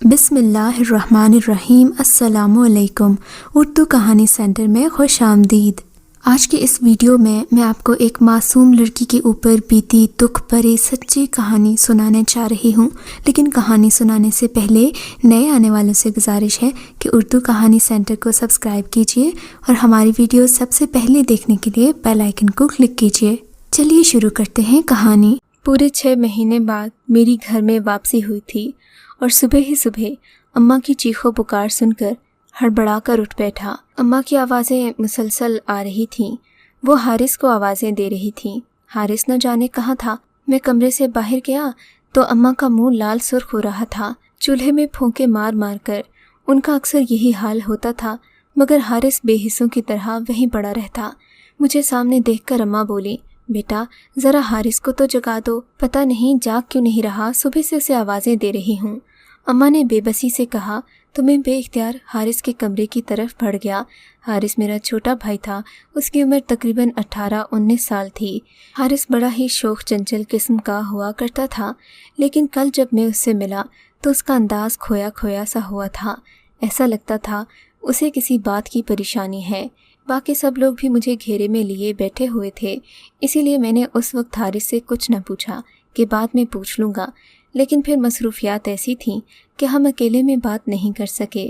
बिस्मिल्लाहिर्रहमानिर्रहीम। अस्सलामुअलैकुम। उर्दू कहानी सेंटर में खुश आमदीद। आज के इस वीडियो में मैं आपको एक मासूम लड़की के ऊपर बीती दुख भरी सच्ची कहानी सुनाने जा रही हूँ। लेकिन कहानी सुनाने से पहले नए आने वालों से गुजारिश है कि उर्दू कहानी सेंटर को सब्सक्राइब कीजिए और हमारी वीडियो सबसे पहले देखने के लिए बेल आइकन को क्लिक कीजिए। चलिए शुरू करते हैं कहानी। पूरे 6 महीने बाद मेरी घर में वापसी हुई थी और सुबह ही सुबह अम्मा की चीखों पुकार सुनकर हड़बड़ा कर उठ बैठा। अम्मा की आवाज़ें मुसलसल आ रही थीं। वो हारिस को आवाज़ें दे रही थीं। हारिस न जाने कहाँ था। मैं कमरे से बाहर गया तो अम्मा का मुंह लाल सुर्ख हो रहा था। चूल्हे में फूंके मार मार कर उनका अक्सर यही हाल होता था, मगर हारिस बेहिस्सों की तरह वहीं पड़ा रहता। मुझे सामने देखकर अम्मा बोली, बेटा ज़रा हारिस को तो जगा दो, पता नहीं जाग क्यों नहीं रहा, सुबह से उसे आवाज़ें दे रही हूँ। अम्मा ने बेबसी से कहा तो मैं बेइख्तियार हारिस के कमरे की तरफ बढ़ गया। हारिस मेरा छोटा भाई था। उसकी उम्र तकरीबन 18-19 साल थी। हारिस बड़ा ही शौक चंचल किस्म का हुआ करता था, लेकिन कल जब मैं उससे मिला तो उसका अंदाज़ खोया खोया सा हुआ था। ऐसा लगता था उसे किसी बात की परेशानी है। बाकी सब लोग भी मुझे घेरे में लिए बैठे हुए थे, इसीलिए मैंने उस वक्त हारिस से कुछ न पूछा कि बाद में पूछ लूँगा। लेकिन फिर मसरूफियात ऐसी थीं कि हम अकेले में बात नहीं कर सके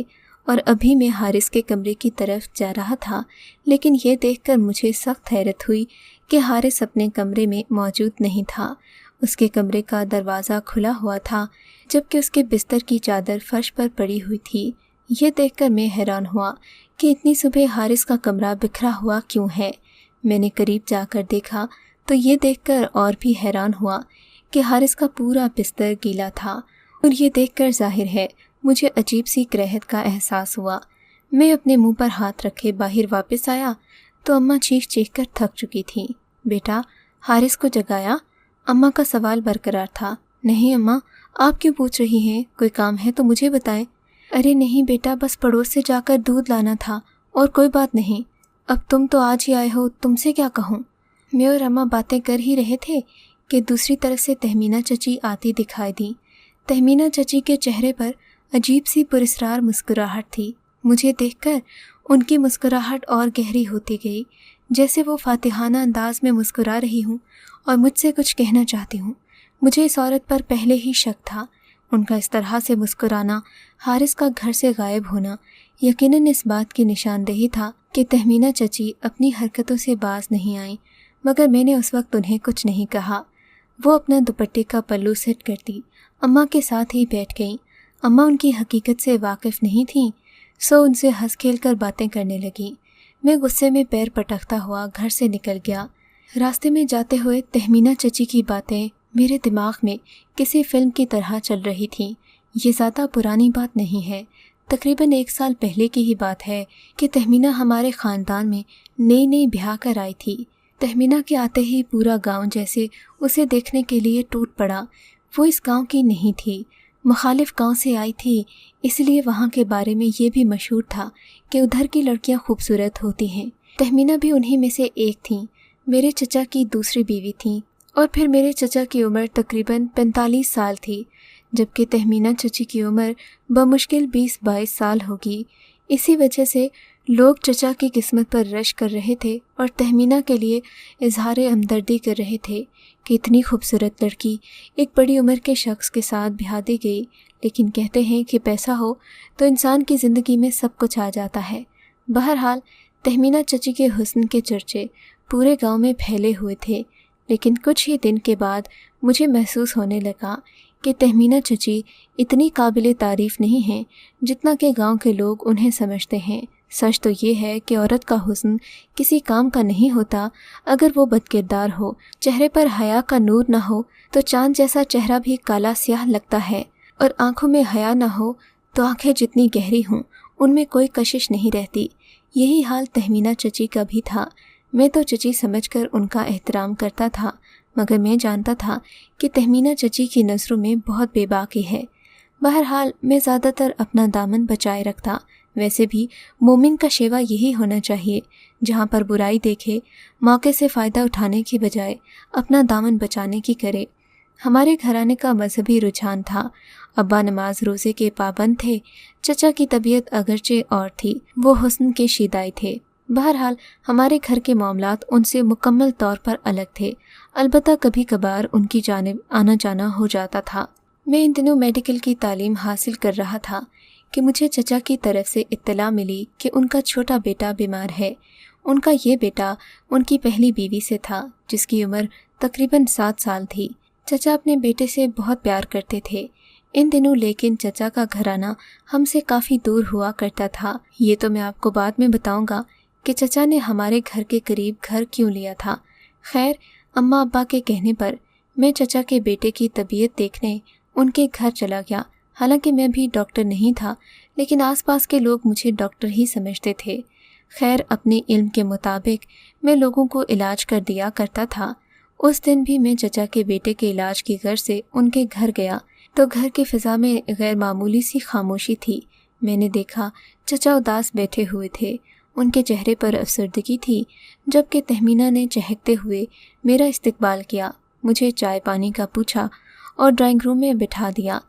और अभी मैं हारिस के कमरे की तरफ जा रहा था, लेकिन ये देखकर मुझे सख्त हैरत हुई कि हारिस अपने कमरे में मौजूद नहीं था। उसके कमरे का दरवाज़ा खुला हुआ था, जबकि उसके बिस्तर की चादर फर्श पर पड़ी हुई थी। ये देखकर मैं हैरान हुआ कि इतनी सुबह हारिस का कमरा बिखरा हुआ क्यों है। मैंने करीब जाकर देखा तो ये देखकर और भी हैरान हुआ कि हारिस का पूरा बिस्तर गीला था, और ये देखकर जाहिर है मुझे अजीब सी करहत का एहसास हुआ। मैं अपने मुंह पर हाथ रखे बाहर वापस आया तो अम्मा चीख चीख कर थक चुकी थी। बेटा हारिस को जगाया? अम्मा का सवाल बरकरार था। नहीं अम्मा, आप क्यों पूछ रही हैं? कोई काम है तो मुझे बताएं। अरे नहीं बेटा, बस पड़ोस से जाकर दूध लाना था, और कोई बात नहीं। अब तुम तो आज ही आए हो, तुमसे क्या कहूँ। मैं और अम्मा बातें कर ही रहे थे कि दूसरी तरफ से तहमीना चची आती दिखाई दी। तहमीना चची के चेहरे पर अजीब सी पुरस्रार मुस्कुराहट थी। मुझे देखकर उनकी मुस्कुराहट और गहरी होती गई, जैसे वो फातिहाना अंदाज में मुस्कुरा रही हूँ और मुझसे कुछ कहना चाहती हूँ। मुझे इस औरत पर पहले ही शक था। उनका इस तरह से मुस्कुराना, हारिस का घर से गायब होना यकीनन इस बात की निशानदेही था कि तहमीना चची अपनी हरकतों से बाज नहीं आई। मगर मैंने उस वक्त उन्हें कुछ नहीं कहा। वो अपना दुपट्टे का पल्लू सेट करती अम्मा के साथ ही बैठ गईं। अम्मा उनकी हकीकत से वाकिफ़ नहीं थीं, सो उनसे हंस खेल कर बातें करने लगी। मैं गुस्से में पैर पटकता हुआ घर से निकल गया। रास्ते में जाते हुए तहमीना चची की बातें मेरे दिमाग में किसी फिल्म की तरह चल रही थीं। ये ज़्यादा पुरानी बात नहीं है, तकरीबन 1 साल पहले की ही बात है कि तहमीना हमारे ख़ानदान में नई नई ब्याह कर आई थी। तहमीना के आते ही पूरा गांव जैसे उसे देखने के लिए टूट पड़ा। वो इस गांव की नहीं थी, मुखालिफ गांव से आई थी, इसलिए वहां के बारे में ये भी मशहूर था कि उधर की लड़कियां खूबसूरत होती हैं। तहमीना भी उन्हीं में से एक थी। मेरे चचा की दूसरी बीवी थी, और फिर मेरे चचा की उम्र तकरीबन 45 साल थी, जबकि तहमीना चची की उम्र बमुश्किल 20-22 साल होगी। इसी वजह से लोग चचा की किस्मत पर रश कर रहे थे और तहमीना के लिए इजहार हमदर्दी कर रहे थे कि इतनी खूबसूरत लड़की एक बड़ी उम्र के शख्स के साथ ब्याह दी गई। लेकिन कहते हैं कि पैसा हो तो इंसान की ज़िंदगी में सब कुछ आ जाता है। बहरहाल तहमीना चची के हुस्न के चर्चे पूरे गांव में फैले हुए थे, लेकिन कुछ ही दिन के बाद मुझे महसूस होने लगा कि तहमीना चची इतनी काबिले तारीफ़ नहीं हैं जितना कि गांव के लोग उन्हें समझते हैं। सच तो ये है कि औरत का हुस्न किसी काम का नहीं होता अगर वो बदकिरदार हो। चेहरे पर हया का नूर ना हो तो चांद जैसा चेहरा भी काला स्याह लगता है, और आंखों में हया ना हो तो आंखें जितनी गहरी हों उनमें कोई कशिश नहीं रहती। यही हाल तहमीना चची का भी था। मैं तो चची समझकर उनका एहतराम करता था, मगर मैं जानता था कि तहमीना चची की नज़रों में बहुत बेबाकी है। बहरहाल मैं ज़्यादातर अपना दामन बचाए रखता। वैसे भी मोमिन का शेवा यही होना चाहिए, जहाँ पर बुराई देखे मौके से फ़ायदा उठाने की बजाय अपना दामन बचाने की करे। हमारे घराने का मजहबी रुझान था। अब्बा नमाज रोज़े के पाबंद थे। चचा की तबीयत अगरचे और थी, वो हुस्न के शिदाई थे। बहरहाल हमारे घर के मामलात उनसे मुकम्मल तौर पर अलग थे। अलबत्ता कभी कभार उनकी जानिब आना जाना हो जाता था। मैं इन दिनों मेडिकल की तालीम हासिल कर रहा था कि मुझे चचा की तरफ से इत्तला मिली कि उनका छोटा बेटा बीमार है। उनका ये बेटा उनकी पहली बीवी से था, जिसकी उम्र तकरीबन 7 साल थी। चचा अपने बेटे से बहुत प्यार करते थे। इन दिनों लेकिन चचा का घराना हमसे काफ़ी दूर हुआ करता था। ये तो मैं आपको बाद में बताऊंगा कि चचा ने हमारे घर के करीब घर क्यों लिया था। खैर, अम्मा अब्बा के कहने पर मैं चचा के बेटे की तबीयत देखने उनके घर चला गया। हालांकि मैं भी डॉक्टर नहीं था, लेकिन आसपास के लोग मुझे डॉक्टर ही समझते थे। खैर, अपने इल्म के मुताबिक मैं लोगों को इलाज कर दिया करता था। उस दिन भी मैं चचा के बेटे के इलाज की गर्ज से उनके घर गया तो घर की फ़िज़ा में गैर मामूली सी खामोशी थी। मैंने देखा चचा उदास बैठे हुए थे। उनके चेहरे पर अफसरदगी थी, जबकि तहमीना ने चहकते हुए मेरा इस्तकबाल किया, मुझे चाय पानी का पूछा और ड्राइंग रूम में बिठा दिया।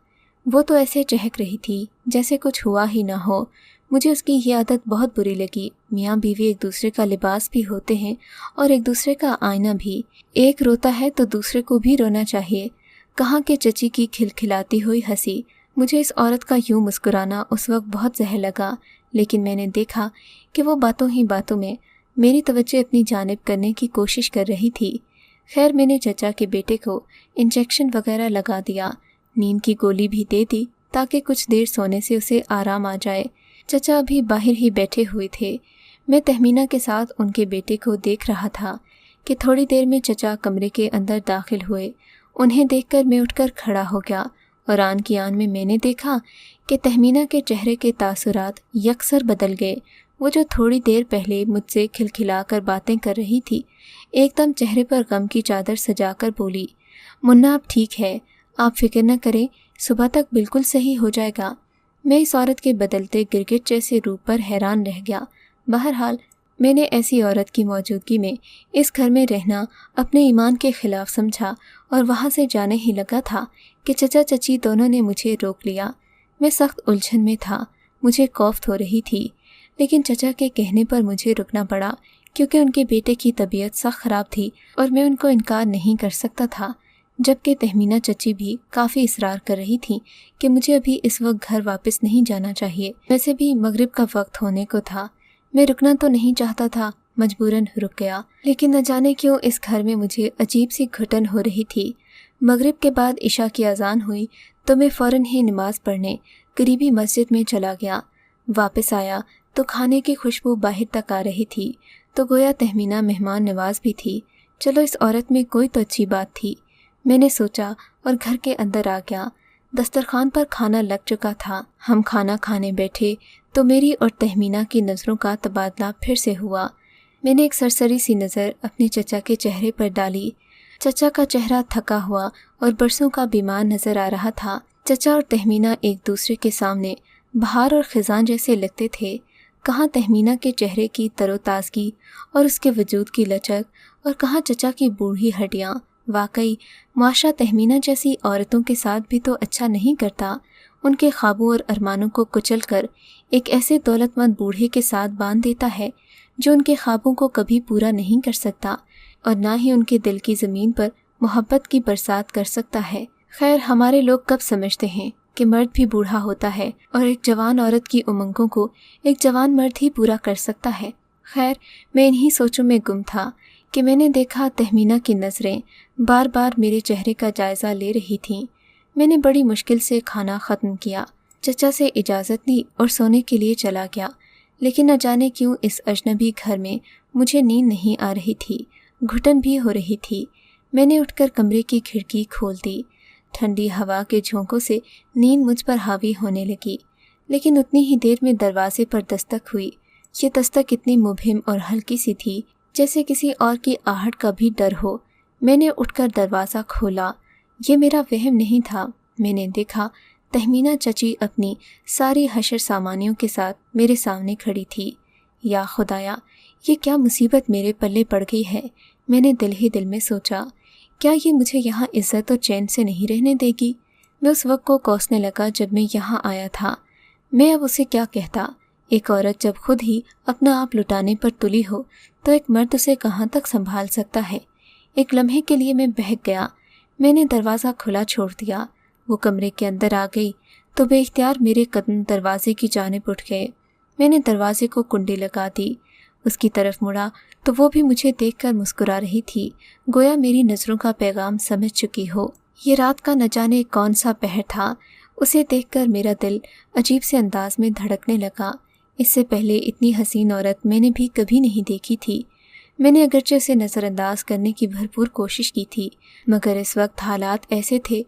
वो तो ऐसे चहक रही थी जैसे कुछ हुआ ही ना हो। मुझे उसकी ये आदत बहुत बुरी लगी। मियाँ बीवी एक दूसरे का लिबास भी होते हैं और एक दूसरे का आईना भी। एक रोता है तो दूसरे को भी रोना चाहिए। कहाँ के चची की खिलखिलाती हुई हंसी। मुझे इस औरत का यूं मुस्कुराना उस वक्त बहुत जहर लगा, लेकिन मैंने देखा कि वो बातों ही बातों में मेरी तवज्जो अपनी जानिब करने की कोशिश कर रही थी। खैर, मैंने चचा के बेटे को इंजेक्शन वगैरह लगा दिया, नींद की गोली भी दे दी ताकि कुछ देर सोने से उसे आराम आ जाए। चचा अभी बाहर ही बैठे हुए थे। मैं तहमीना के साथ उनके बेटे को देख रहा था कि थोड़ी देर में चचा कमरे के अंदर दाखिल हुए। उन्हें देखकर मैं उठकर खड़ा हो गया और आन की आन में मैंने देखा कि तहमीना के चेहरे के तासुरात यकसर बदल गए। वो जो थोड़ी देर पहले मुझसे खिलखिलाकर बातें कर रही थी, एकदम चेहरे पर गम की चादर सजाकर बोली, मुन्ना अब ठीक है, आप फिक्र न करें, सुबह तक बिल्कुल सही हो जाएगा। मैं इस औरत के बदलते गिरगिट जैसे रूप पर हैरान रह गया। बहरहाल मैंने ऐसी औरत की मौजूदगी में इस घर में रहना अपने ईमान के खिलाफ समझा और वहाँ से जाने ही लगा था कि चचा चची दोनों ने मुझे रोक लिया। मैं सख्त उलझन में था। मुझे खौफ हो रही थी, लेकिन चचा के कहने पर मुझे रुकना पड़ा क्योंकि उनके बेटे की तबीयत सख्त ख़राब थी और मैं उनको इनकार नहीं कर सकता था। जबकि तहमीना चची भी काफ़ी इसरार कर रही थी कि मुझे अभी इस वक्त घर वापस नहीं जाना चाहिए। वैसे भी मगरिब का वक्त होने को था। मैं रुकना तो नहीं चाहता था, मजबूरन रुक गया। लेकिन न जाने क्यों इस घर में मुझे अजीब सी घुटन हो रही थी। मगरिब के बाद इशा की अजान हुई तो मैं फ़ौरन ही नमाज पढ़ने करीबी मस्जिद में चला गया। वापस आया तो खाने की खुशबू बाहर तक आ रही थी, तो गोया तहमीना मेहमान नवाज भी थी। चलो, इस औरत में कोई तो अच्छी बात थी, मैंने सोचा और घर के अंदर आ गया। दस्तरखान पर खाना लग चुका था। हम खाना खाने बैठे तो मेरी और तहमीना की नज़रों का तबादला फिर से हुआ। मैंने एक सरसरी सी नज़र अपने चचा के चेहरे पर डाली। चचा का चेहरा थका हुआ और बरसों का बीमार नज़र आ रहा था। चचा और तहमीना एक दूसरे के सामने बहार और खिजान जैसे लगते थे। कहाँ तहमीना के चेहरे की तरोताज़गी और उसके वजूद की लचक, और कहाँ चचा की बूढ़ी हड्डियाँ। वाकई माशा तहमीना जैसी औरतों के साथ भी तो अच्छा नहीं करता। उनके ख्वाबों और अरमानों को कुचल कर एक ऐसे दौलतमंद बूढ़े के साथ बांध देता है जो उनके ख्वाबों को कभी पूरा नहीं कर सकता और ना ही उनके दिल की ज़मीन पर मोहब्बत की बरसात कर सकता है। खैर, हमारे लोग कब समझते हैं कि मर्द भी बूढ़ा होता है और एक जवान औरत की उमंगों को एक जवान मर्द ही पूरा कर सकता है। खैर, मैं इन्हीं सोचों में गुम था कि मैंने देखा तहमीना की नज़रें बार बार मेरे चेहरे का जायज़ा ले रही थीं। मैंने बड़ी मुश्किल से खाना ख़त्म किया, चचा से इजाज़त ली और सोने के लिए चला गया। लेकिन न जाने क्यों इस अजनबी घर में मुझे नींद नहीं आ रही थी, घुटन भी हो रही थी। मैंने उठकर कमरे की खिड़की खोल दी। ठंडी हवा के झोंकों से नींद मुझ पर हावी होने लगी। लेकिन उतनी ही देर में दरवाजे पर दस्तक हुई। ये दस्तक इतनी मुबहिम और हल्की सी थी जैसे किसी और की आहट का भी डर हो। मैंने उठकर दरवाज़ा खोला। ये मेरा वहम नहीं था। मैंने देखा तहमीना चची अपनी सारी हशर सामानियों के साथ मेरे सामने खड़ी थी। या खुदाया, ये क्या मुसीबत मेरे पल्ले पड़ गई है, मैंने दिल ही दिल में सोचा। کیا یہ مجھے یہاں عزت اور چین سے نہیں رہنے دے گی؟ میں اس وقت کو کوسنے لگا جب میں یہاں آیا تھا۔ میں اب اسے کیا کہتا؟ ایک عورت جب خود ہی اپنا آپ لٹانے پر تلی ہو تو ایک مرد اسے کہاں تک سنبھال سکتا ہے؟ ایک لمحے کے لیے میں بہک گیا۔ میں نے دروازہ کھلا چھوڑ دیا۔ وہ کمرے کے اندر آ گئی تو بے اختیار میرے قدم دروازے کی جانب اٹھ گئے۔ میں نے دروازے کو کنڈی لگا دی۔ اس کی طرف مڑا تو وہ بھی مجھے دیکھ کر مسکرا رہی تھی، گویا میری نظروں کا پیغام سمجھ چکی ہو۔ یہ رات کا نہ جانے کون سا پہر تھا۔ اسے دیکھ کر میرا دل عجیب سے انداز میں دھڑکنے لگا۔ اس سے پہلے اتنی حسین عورت میں نے بھی کبھی نہیں دیکھی تھی۔ میں نے اگرچہ اسے نظر انداز کرنے کی بھرپور کوشش کی تھی، مگر اس وقت حالات ایسے تھے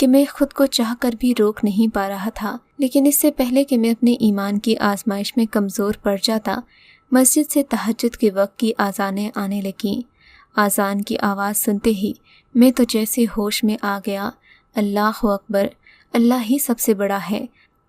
کہ میں خود کو چاہ کر بھی روک نہیں پا رہا تھا۔ لیکن اس سے پہلے کہ میں اپنے ایمان کی آزمائش میں کمزور پڑ جاتا، مسجد سے تہجد کے وقت کی آذانیں آنے لگیں۔ آذان کی آواز سنتے ہی میں تو جیسے ہوش میں آ گیا۔ اللہ اکبر، اللہ ہی سب سے بڑا ہے۔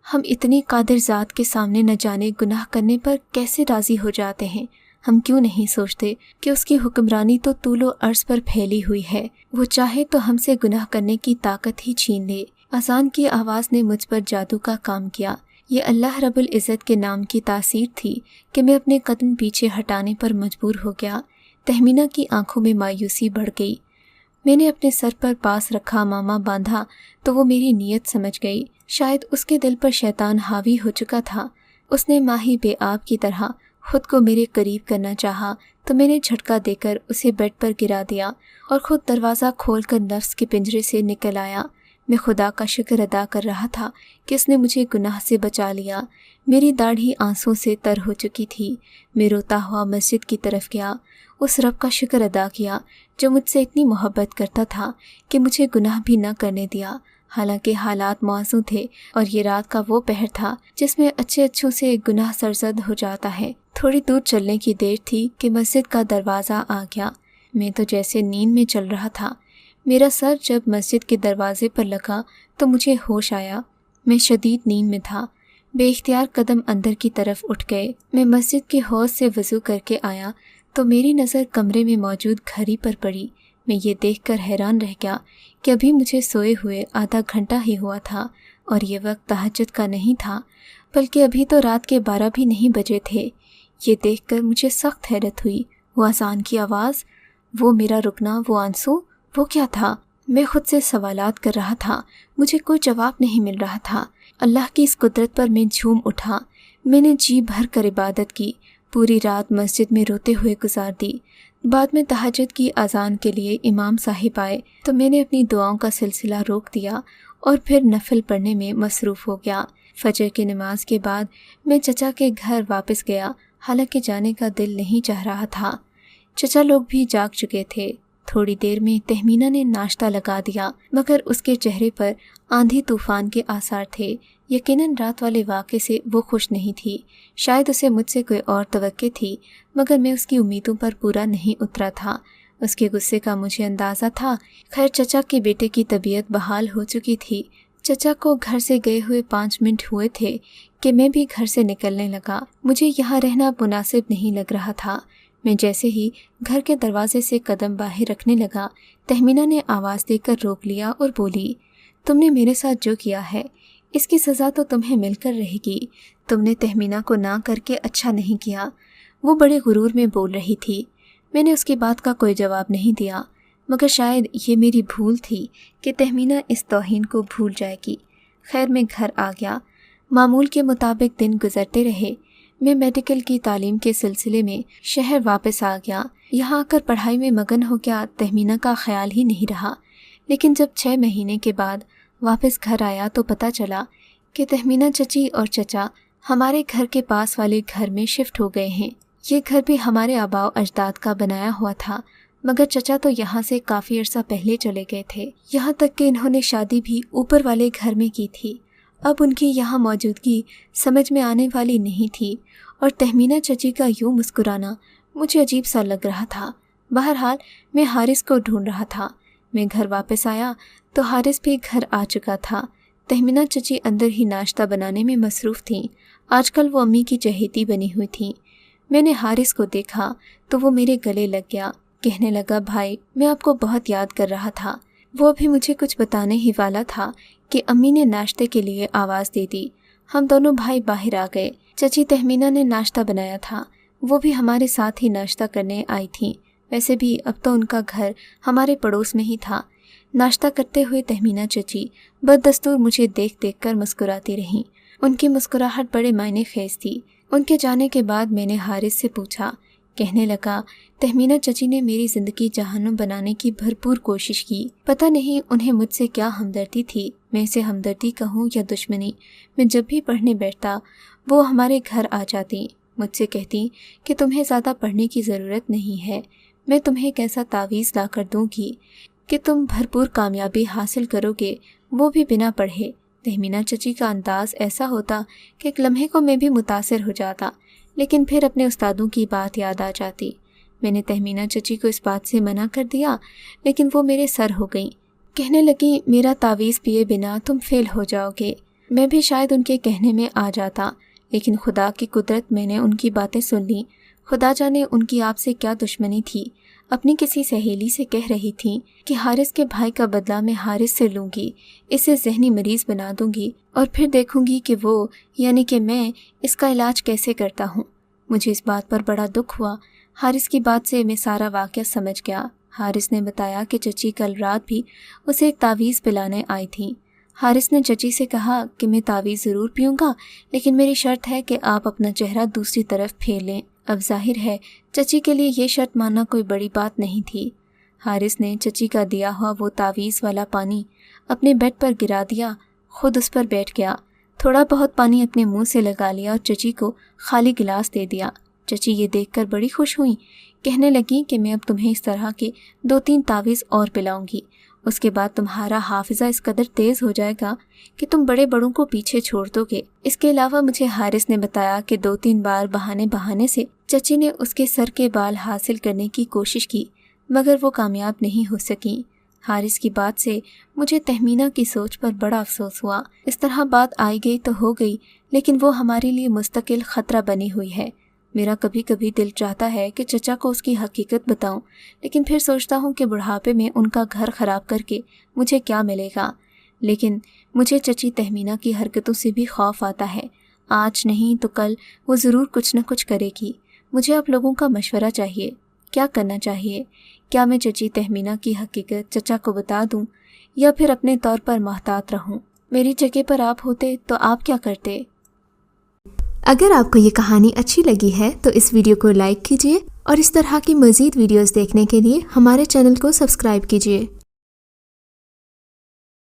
ہم اتنی قادر ذات کے سامنے نہ جانے گناہ کرنے پر کیسے راضی ہو جاتے ہیں؟ ہم کیوں نہیں سوچتے کہ اس کی حکمرانی تو طول و عرض پر پھیلی ہوئی ہے، وہ چاہے تو ہم سے گناہ کرنے کی طاقت ہی چھین لے۔ اذان کی آواز نے مجھ پر جادو کا کام کیا۔ یہ اللہ رب العزت کے نام کی تاثیر تھی کہ میں اپنے قدم پیچھے ہٹانے پر مجبور ہو گیا۔ تہمینہ کی آنکھوں میں مایوسی بڑھ گئی۔ میں نے اپنے سر پر پاس رکھا امامہ باندھا تو وہ میری نیت سمجھ گئی۔ شاید اس کے دل پر شیطان حاوی ہو چکا تھا۔ اس نے ماہی بے آب کی طرح خود کو میرے قریب کرنا چاہا تو میں نے جھٹکا دے کر اسے بیڈ پر گرا دیا اور خود دروازہ کھول کر نفس کے پنجرے سے نکل آیا۔ میں خدا کا شکر ادا کر رہا تھا کہ اس نے مجھے گناہ سے بچا لیا۔ میری داڑھی آنسوں سے تر ہو چکی تھی۔ میں روتا ہوا مسجد کی طرف گیا، اس رب کا شکر ادا کیا جو مجھ سے اتنی محبت کرتا تھا کہ مجھے گناہ بھی نہ کرنے دیا، حالانکہ حالات موزوں تھے اور یہ رات کا وہ پہر تھا جس میں اچھے اچھوں سے گناہ سرزد ہو جاتا ہے۔ تھوڑی دور چلنے کی دیر تھی کہ مسجد کا دروازہ آ گیا۔ میں تو جیسے نیند میں چل رہا تھا۔ میرا سر جب مسجد کے دروازے پر لگا تو مجھے ہوش آیا۔ میں شدید نیند میں تھا۔ بے اختیار قدم اندر کی طرف اٹھ گئے۔ میں مسجد کے حوض سے وضو کر کے آیا تو میری نظر کمرے میں موجود گھڑی پر پڑی۔ میں یہ دیکھ کر حیران رہ گیا کہ ابھی مجھے سوئے ہوئے آدھا گھنٹہ ہی ہوا تھا اور یہ وقت تہجد کا نہیں تھا، بلکہ ابھی تو رات کے 12 بھی نہیں بجے تھے۔ یہ دیکھ کر مجھے سخت حیرت ہوئی۔ وہ اذان کی آواز، وہ میرا رکنا، وہ آنسو، وہ کیا تھا؟ میں خود سے سوالات کر رہا تھا، مجھے کوئی جواب نہیں مل رہا تھا۔ اللہ کی اس قدرت پر میں جھوم اٹھا۔ میں نے جی بھر کر عبادت کی، پوری رات مسجد میں روتے ہوئے گزار دی۔ بعد میں تہجد کی اذان کے لیے امام صاحب آئے تو میں نے اپنی دعاؤں کا سلسلہ روک دیا اور پھر نفل پڑھنے میں مصروف ہو گیا۔ فجر کی نماز کے بعد میں چچا کے گھر واپس گیا، حالانکہ جانے کا دل نہیں چاہ رہا تھا۔ چچا لوگ بھی جاگ چکے تھے۔ تھوڑی دیر میں تہمینہ نے ناشتہ لگا دیا، مگر اس کے چہرے پر آندھی طوفان کے آثار تھے۔ یقیناً رات والے واقعے سے وہ خوش نہیں تھی۔ شاید اسے مجھ سے کوئی اور توقع تھی، مگر میں اس کی امیدوں پر پورا نہیں اترا تھا۔ اس کے غصے کا مجھے اندازہ تھا۔ خیر چچا کے بیٹے کی طبیعت بحال ہو چکی تھی۔ چچا کو گھر سے گئے ہوئے 5 منٹ ہوئے تھے کہ میں بھی گھر سے نکلنے لگا۔ مجھے یہاں رہنا مناسب نہیں لگ رہا تھا۔ میں جیسے ہی گھر کے دروازے سے قدم باہر رکھنے لگا، تہمینہ نے آواز دے کر روک لیا اور بولی، تم نے میرے ساتھ جو کیا ہے اس کی سزا تو تمہیں مل کر رہے گی۔ تم نے تہمینہ کو نہ کر کے اچھا نہیں کیا۔ وہ بڑے غرور میں بول رہی تھی۔ میں نے اس کی بات کا کوئی جواب نہیں دیا، مگر شاید یہ میری بھول تھی کہ تہمینہ اس توہین کو بھول جائے گی۔ خیر میں گھر آ گیا۔ معمول کے مطابق دن گزرتے رہے۔ میں میڈیکل کی تعلیم کے سلسلے میں شہر واپس آ گیا۔ یہاں آ کر پڑھائی میں مگن ہو گیا، تہمینہ کا خیال ہی نہیں رہا۔ لیکن جب 6 مہینے کے بعد واپس گھر آیا تو پتہ چلا کہ تہمینہ چچی اور چچا ہمارے گھر کے پاس والے گھر میں شفٹ ہو گئے ہیں۔ یہ گھر بھی ہمارے آباء و اجداد کا بنایا ہوا تھا، مگر چچا تو یہاں سے کافی عرصہ پہلے چلے گئے تھے، یہاں تک کہ انہوں نے شادی بھی اوپر والے گھر میں کی تھی۔ اب ان کی یہاں موجودگی سمجھ میں آنے والی نہیں تھی، اور تہمینہ چچی کا یوں مسکرانا مجھے عجیب سا لگ رہا تھا۔ بہرحال میں حارث کو ڈھونڈ رہا تھا۔ میں گھر واپس آیا تو حارث بھی گھر آ چکا تھا۔ تہمینہ چچی اندر ہی ناشتہ بنانے میں مصروف تھیں۔ آج کل وہ امی کی چہیتی بنی ہوئی تھیں۔ میں نے حارث کو دیکھا تو وہ میرے گلے لگ گیا۔ کہنے لگا بھائی میں آپ کو بہت یاد کر رہا تھا۔ وہ بھی مجھے کچھ بتانے ہی والا تھا کہ امی نے ناشتے کے لیے آواز دے دی۔ ہم دونوں بھائی باہر آ گئے۔ چچی تہمینہ نے ناشتہ بنایا تھا، وہ بھی ہمارے ساتھ ہی ناشتہ کرنے آئی تھیں۔ ویسے بھی اب تو ان کا گھر ہمارے پڑوس میں ہی تھا۔ ناشتہ کرتے ہوئے تہمینہ چچی بددستور مجھے دیکھ دیکھ کر مسکراتی رہیں۔ ان کی مسکراہٹ بڑے معنی خیز تھی۔ ان کے جانے کے بعد میں نے حارث سے پوچھا۔ کہنے لگا تہمینہ چچی نے میری زندگی جہنم بنانے کی بھرپور کوشش کی۔ پتہ نہیں انہیں مجھ سے کیا ہمدردی تھی، میں اسے ہمدردی کہوں یا دشمنی۔ میں جب بھی پڑھنے بیٹھتا وہ ہمارے گھر آ جاتی، مجھ سے کہتی کہ تمہیں زیادہ پڑھنے کی ضرورت نہیں ہے، میں تمہیں ایک ایسا تعویذ لا کر دوں گی کہ تم بھرپور کامیابی حاصل کرو گے، وہ بھی بنا پڑھے۔ تہمینہ چچی کا انداز ایسا ہوتا کہ ایک لمحے کو میں بھی متاثر ہو جاتا، لیکن پھر اپنے استادوں کی بات یاد آ جاتی۔ میں نے تہمینہ چچی کو اس بات سے منع کر دیا، لیکن وہ میرے سر ہو گئیں۔ کہنے لگی میرا تعویذ پیے بنا تم فیل ہو جاؤ گے۔ میں بھی شاید ان کے کہنے میں آ جاتا، لیکن خدا کی قدرت، میں نے ان کی باتیں سن لیں۔ خدا جانے ان کی آپ سے کیا دشمنی تھی۔ اپنی کسی سہیلی سے کہہ رہی تھیں کہ حارث کے بھائی کا بدلہ میں حارث سے لوں گی، اسے ذہنی مریض بنا دوں گی اور پھر دیکھوں گی کہ وہ یعنی کہ میں اس کا علاج کیسے کرتا ہوں۔ مجھے اس بات پر بڑا دکھ ہوا۔ حارث کی بات سے میں سارا واقعہ سمجھ گیا۔ حارث نے بتایا کہ چچی کل رات بھی اسے ایک تعویذ پلانے آئی تھیں۔ حارث نے چچی سے کہا کہ میں تعویذ ضرور پیوں گا، لیکن میری شرط ہے کہ آپ اپنا چہرہ دوسری طرف پھیر لیں۔ اب ظاہر ہے چچی کے لیے یہ شرط ماننا کوئی بڑی بات نہیں تھی۔ حارث نے چچی کا دیا ہوا وہ تعویذ والا پانی اپنے بیڈ پر گرا دیا، خود اس پر بیٹھ گیا، تھوڑا بہت پانی اپنے منہ سے لگا لیا اور چچی کو خالی گلاس دے دیا۔ چچی یہ دیکھ کر بڑی خوش ہوئیں، کہنے لگیں کہ میں اب تمہیں اس طرح کے 2-3 تعویذ اور پلاؤں گی، اس کے بعد تمہارا حافظہ اس قدر تیز ہو جائے گا کہ تم بڑے بڑوں کو پیچھے چھوڑ دو گے۔ اس کے علاوہ مجھے حارث نے بتایا کہ 2-3 بار بہانے سے چچی نے اس کے سر کے بال حاصل کرنے کی کوشش کی، مگر وہ کامیاب نہیں ہو سکیں۔ حارث کی بات سے مجھے تہمینہ کی سوچ پر بڑا افسوس ہوا۔ اس طرح بات آئی گئی تو ہو گئی، لیکن وہ ہمارے لیے مستقل خطرہ بنی ہوئی ہے۔ میرا کبھی کبھی دل چاہتا ہے کہ چچا کو اس کی حقیقت بتاؤں، لیکن پھر سوچتا ہوں کہ بڑھاپے میں ان کا گھر خراب کر کے مجھے کیا ملے گا۔ لیکن مجھے چچی تہمینہ کی حرکتوں سے بھی خوف آتا ہے۔ آج نہیں تو کل وہ ضرور کچھ نہ کچھ کرے گی۔ مجھے آپ لوگوں کا مشورہ چاہیے، کیا کرنا چاہیے؟ کیا میں چچی تہمینہ کی حقیقت چچا کو بتا دوں یا پھر اپنے طور پر محتاط رہوں؟ میری جگہ پر آپ ہوتے تو آپ کیا کرتے؟ اگر آپ کو یہ کہانی اچھی لگی ہے تو اس ویڈیو کو لائک کیجیے اور اس طرح کی مزید ویڈیوز دیکھنے کے لیے ہمارے چینل کو سبسکرائب کیجیے۔